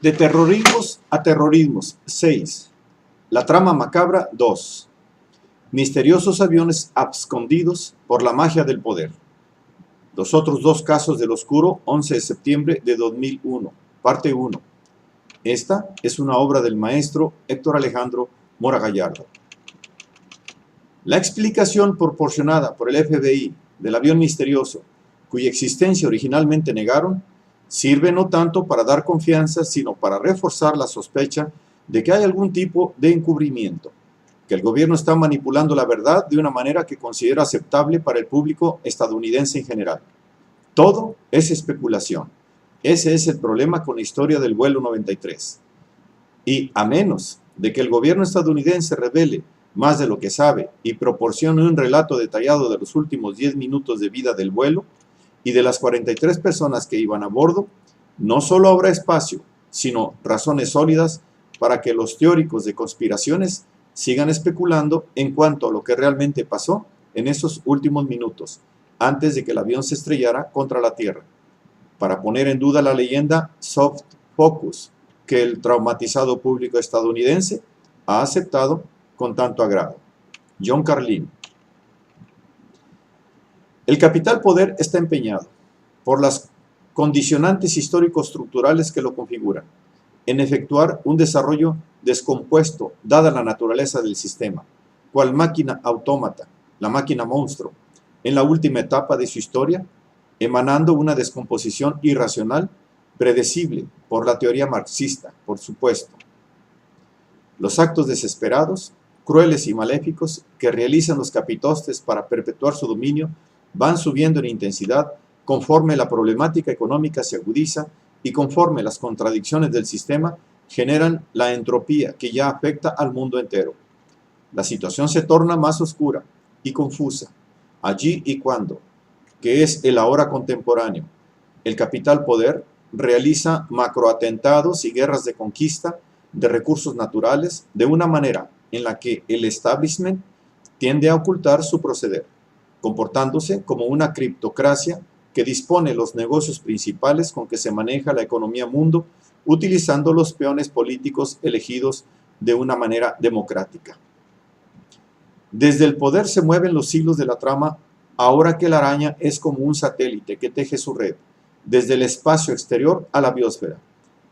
De terrorismos a terrorismos, 6. La trama macabra, 2. Misteriosos aviones abscondidos por la magia del poder. Los otros dos casos del oscuro, 11 de septiembre de 2001, parte 1. Esta es una obra del maestro Héctor Alejandro Mora Gallardo. La explicación proporcionada por el FBI del avión misterioso, cuya existencia originalmente negaron, sirve no tanto para dar confianza, sino para reforzar la sospecha de que hay algún tipo de encubrimiento, que el gobierno está manipulando la verdad de una manera que considera aceptable para el público estadounidense en general. Todo es especulación. Ese es el problema con la historia del vuelo 93. Y a menos de que el gobierno estadounidense revele más de lo que sabe y proporcione un relato detallado de los últimos 10 minutos de vida del vuelo y de las 43 personas que iban a bordo, no solo habrá espacio, sino razones sólidas para que los teóricos de conspiraciones sigan especulando en cuanto a lo que realmente pasó en esos últimos minutos, antes de que el avión se estrellara contra la Tierra, para poner en duda la leyenda soft focus que el traumatizado público estadounidense ha aceptado con tanto agrado. John Carlin. El capital poder está empeñado, por las condicionantes histórico-estructurales que lo configuran, en efectuar un desarrollo descompuesto dada la naturaleza del sistema, cual máquina autómata, la máquina monstruo, en la última etapa de su historia, emanando una descomposición irracional, predecible por la teoría marxista, por supuesto. Los actos desesperados, crueles y maléficos que realizan los capitostes para perpetuar su dominio van subiendo en intensidad conforme la problemática económica se agudiza y conforme las contradicciones del sistema generan la entropía que ya afecta al mundo entero. La situación se torna más oscura y confusa, allí y cuando, que es el ahora contemporáneo, el capital poder realiza macroatentados y guerras de conquista de recursos naturales de una manera en la que el establishment tiende a ocultar su proceder, comportándose como una criptocracia que dispone los negocios principales con que se maneja la economía mundo, utilizando los peones políticos elegidos de una manera democrática. Desde el poder se mueven los hilos de la trama, ahora que la araña es como un satélite que teje su red, desde el espacio exterior a la biosfera,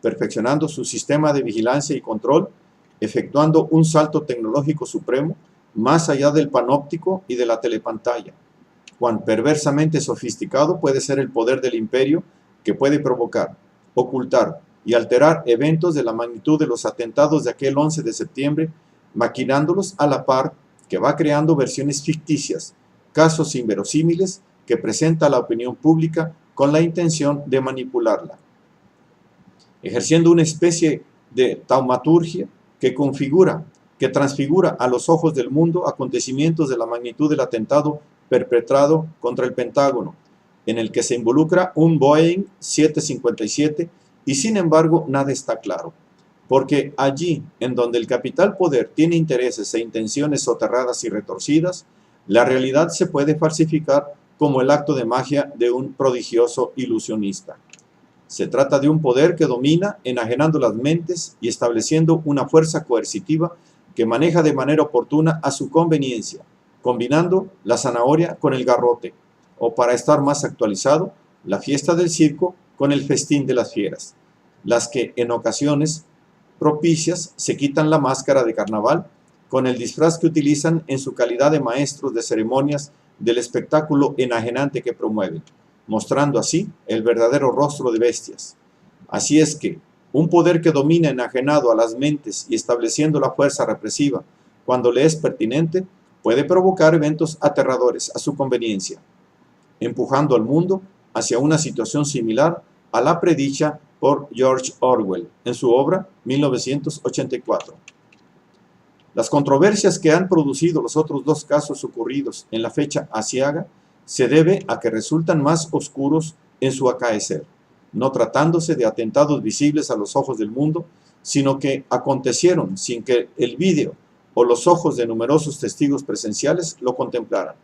perfeccionando su sistema de vigilancia y control, efectuando un salto tecnológico supremo más allá del panóptico y de la telepantalla. Cuán perversamente sofisticado puede ser el poder del imperio que puede provocar, ocultar y alterar eventos de la magnitud de los atentados de aquel 11 de septiembre, maquinándolos a la par que va creando versiones ficticias, casos inverosímiles que presenta a la opinión pública con la intención de manipularla, ejerciendo una especie de taumaturgia que transfigura a los ojos del mundo acontecimientos de la magnitud del atentado perpetrado contra el Pentágono, en el que se involucra un Boeing 757 y sin embargo nada está claro, porque allí en donde el capital poder tiene intereses e intenciones soterradas y retorcidas, la realidad se puede falsificar como el acto de magia de un prodigioso ilusionista. Se trata de un poder que domina enajenando las mentes y estableciendo una fuerza coercitiva que maneja de manera oportuna a su conveniencia, combinando la zanahoria con el garrote, o para estar más actualizado, la fiesta del circo con el festín de las fieras, las que en ocasiones propicias se quitan la máscara de carnaval con el disfraz que utilizan en su calidad de maestros de ceremonias del espectáculo enajenante que promueven, mostrando así el verdadero rostro de bestias. Así es que un poder que domina enajenado a las mentes y estableciendo la fuerza represiva cuando le es pertinente, puede provocar eventos aterradores a su conveniencia, empujando al mundo hacia una situación similar a la predicha por George Orwell en su obra 1984. Las controversias que han producido los otros dos casos ocurridos en la fecha aciaga se debe a que resultan más oscuros en su acaecer, no tratándose de atentados visibles a los ojos del mundo, sino que acontecieron sin que el vídeo o los ojos de numerosos testigos presenciales lo contemplaran.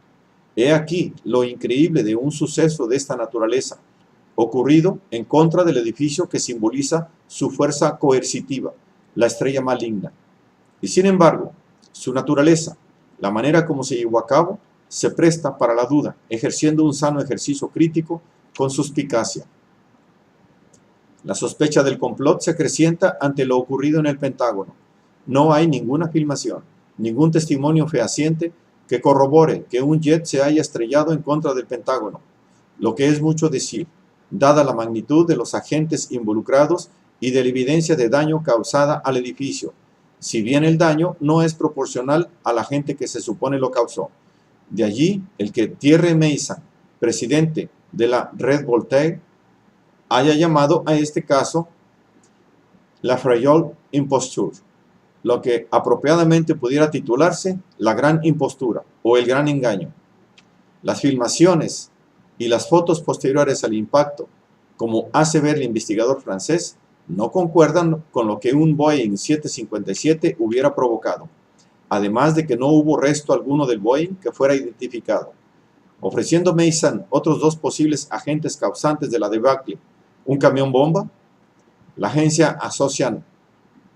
He aquí lo increíble de un suceso de esta naturaleza, ocurrido en contra del edificio que simboliza su fuerza coercitiva, la estrella maligna. Y sin embargo, su naturaleza, la manera como se llevó a cabo, se presta para la duda, ejerciendo un sano ejercicio crítico con suspicacia. La sospecha del complot se acrecienta ante lo ocurrido en el Pentágono. No hay ninguna filmación, ningún testimonio fehaciente que corrobore que un jet se haya estrellado en contra del Pentágono, lo que es mucho decir, dada la magnitud de los agentes involucrados y de la evidencia de daño causada al edificio, si bien el daño no es proporcional a la gente que se supone lo causó. De allí el que Thierry Meyssan, presidente de la Red Voltaire, haya llamado a este caso la Frayole Imposture, lo que apropiadamente pudiera titularse la gran impostura o el gran engaño. Las filmaciones y las fotos posteriores al impacto, como hace ver el investigador francés, no concuerdan con lo que un Boeing 757 hubiera provocado, además de que no hubo resto alguno del Boeing que fuera identificado, ofreciendo Meyssan otros dos posibles agentes causantes de la debacle, un camión bomba. La agencia Associated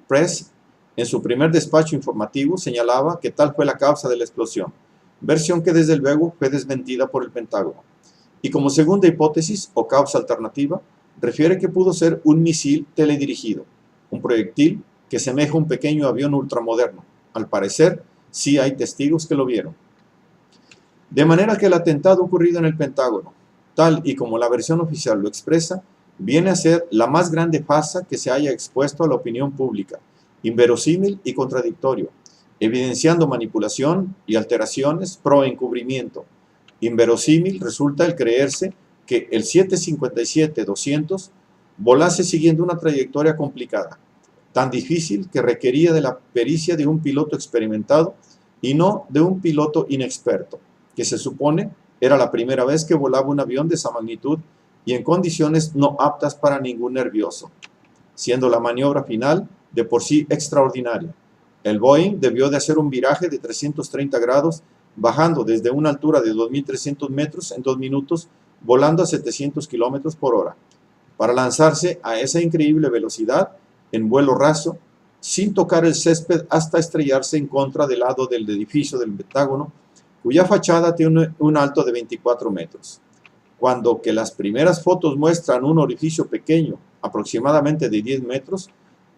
Press, en su primer despacho informativo, señalaba que tal fue la causa de la explosión, versión que desde luego fue desmentida por el Pentágono. Y como segunda hipótesis o causa alternativa, refiere que pudo ser un misil teledirigido, un proyectil que semeja a un pequeño avión ultramoderno. Al parecer, sí hay testigos que lo vieron. De manera que el atentado ocurrido en el Pentágono, tal y como la versión oficial lo expresa, viene a ser la más grande farsa que se haya expuesto a la opinión pública, inverosímil y contradictorio, evidenciando manipulación y alteraciones pro encubrimiento. Inverosímil resulta el creerse que el 757-200 volase siguiendo una trayectoria complicada, tan difícil que requería de la pericia de un piloto experimentado y no de un piloto inexperto, que se supone era la primera vez que volaba un avión de esa magnitud y en condiciones no aptas para ningún nervioso, siendo la maniobra final de por sí extraordinaria. El Boeing debió de hacer un viraje de 330 grados, bajando desde una altura de 2.300 metros en 2 minutos, volando a 700 kilómetros por hora, para lanzarse a esa increíble velocidad en vuelo raso, sin tocar el césped hasta estrellarse en contra del lado del edificio del Pentágono, cuya fachada tiene un alto de 24 metros. Cuando que las primeras fotos muestran un orificio pequeño, aproximadamente de 10 metros,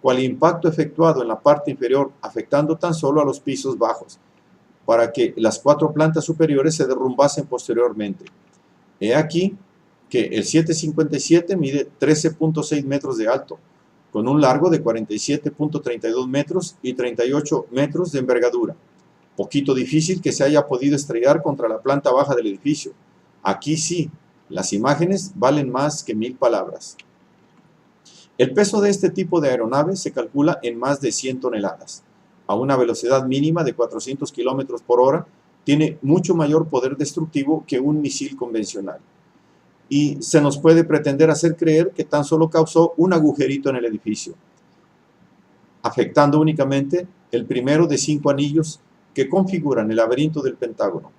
cual impacto efectuado en la parte inferior, afectando tan solo a los pisos bajos, para que las 4 plantas superiores se derrumbasen posteriormente. He aquí que el 757 mide 13.6 metros de alto, con un largo de 47.32 metros y 38 metros de envergadura. Poquito difícil que se haya podido estrellar contra la planta baja del edificio. Aquí sí, las imágenes valen más que 1000 palabras. El peso de este tipo de aeronave se calcula en más de 100 toneladas. A una velocidad mínima de 400 km por hora, tiene mucho mayor poder destructivo que un misil convencional. Y se nos puede pretender hacer creer que tan solo causó un agujerito en el edificio, afectando únicamente el primero de 5 anillos que configuran el laberinto del Pentágono.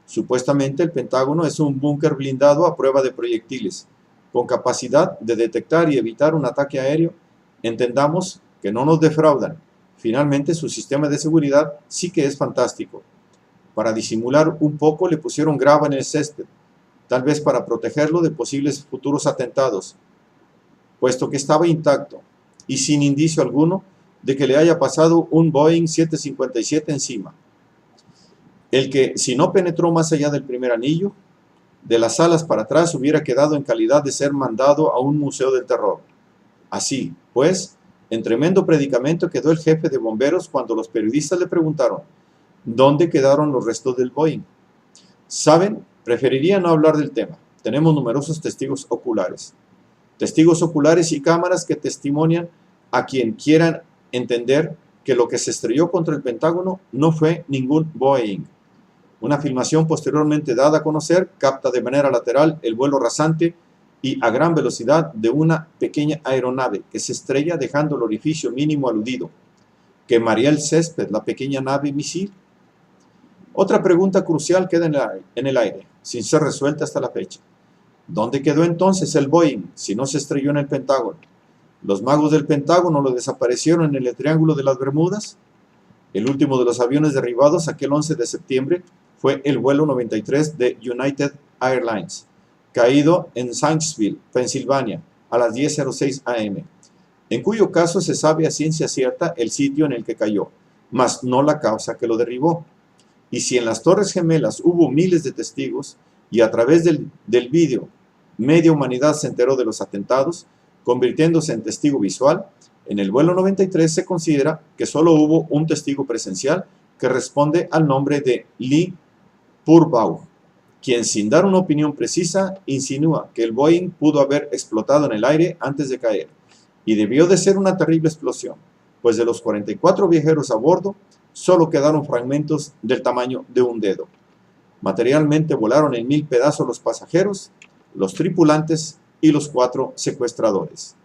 Supuestamente el Pentágono es un búnker blindado a prueba de proyectiles, con capacidad de detectar y evitar un ataque aéreo. Entendamos que no nos defraudan. Finalmente su sistema de seguridad sí que es fantástico. Para disimular un poco le pusieron grava en el césped, tal vez para protegerlo de posibles futuros atentados, puesto que estaba intacto y sin indicio alguno de que le haya pasado un Boeing 757 encima. El que, si no penetró más allá del primer anillo, de las alas para atrás hubiera quedado en calidad de ser mandado a un museo del terror. Así, pues, en tremendo predicamento quedó el jefe de bomberos cuando los periodistas le preguntaron ¿dónde quedaron los restos del Boeing? ¿Saben? Preferiría no hablar del tema. Tenemos numerosos testigos oculares. Testigos oculares y cámaras que testimonian a quien quieran entender que lo que se estrelló contra el Pentágono no fue ningún Boeing. Una filmación posteriormente dada a conocer capta de manera lateral el vuelo rasante y a gran velocidad de una pequeña aeronave que se estrella dejando el orificio mínimo aludido. ¿Quemaría el césped la pequeña nave misil? Otra pregunta crucial queda en el aire, sin ser resuelta hasta la fecha. ¿Dónde quedó entonces el Boeing si no se estrelló en el Pentágono? ¿Los magos del Pentágono lo desaparecieron en el Triángulo de las Bermudas? El último de los aviones derribados aquel 11 de septiembre fue el vuelo 93 de United Airlines, caído en Shanksville, Pensilvania, a las 10:06 am, en cuyo caso se sabe a ciencia cierta el sitio en el que cayó, mas no la causa que lo derribó. Y si en las Torres Gemelas hubo miles de testigos, y a través del vídeo media humanidad se enteró de los atentados, convirtiéndose en testigo visual, en el vuelo 93 se considera que solo hubo un testigo presencial que responde al nombre de Lee Purbaugh, quien sin dar una opinión precisa insinúa que el Boeing pudo haber explotado en el aire antes de caer, y debió de ser una terrible explosión, pues de los 44 viajeros a bordo, solo quedaron fragmentos del tamaño de un dedo. Materialmente volaron en 1000 pedazos los pasajeros, los tripulantes y los 4 secuestradores.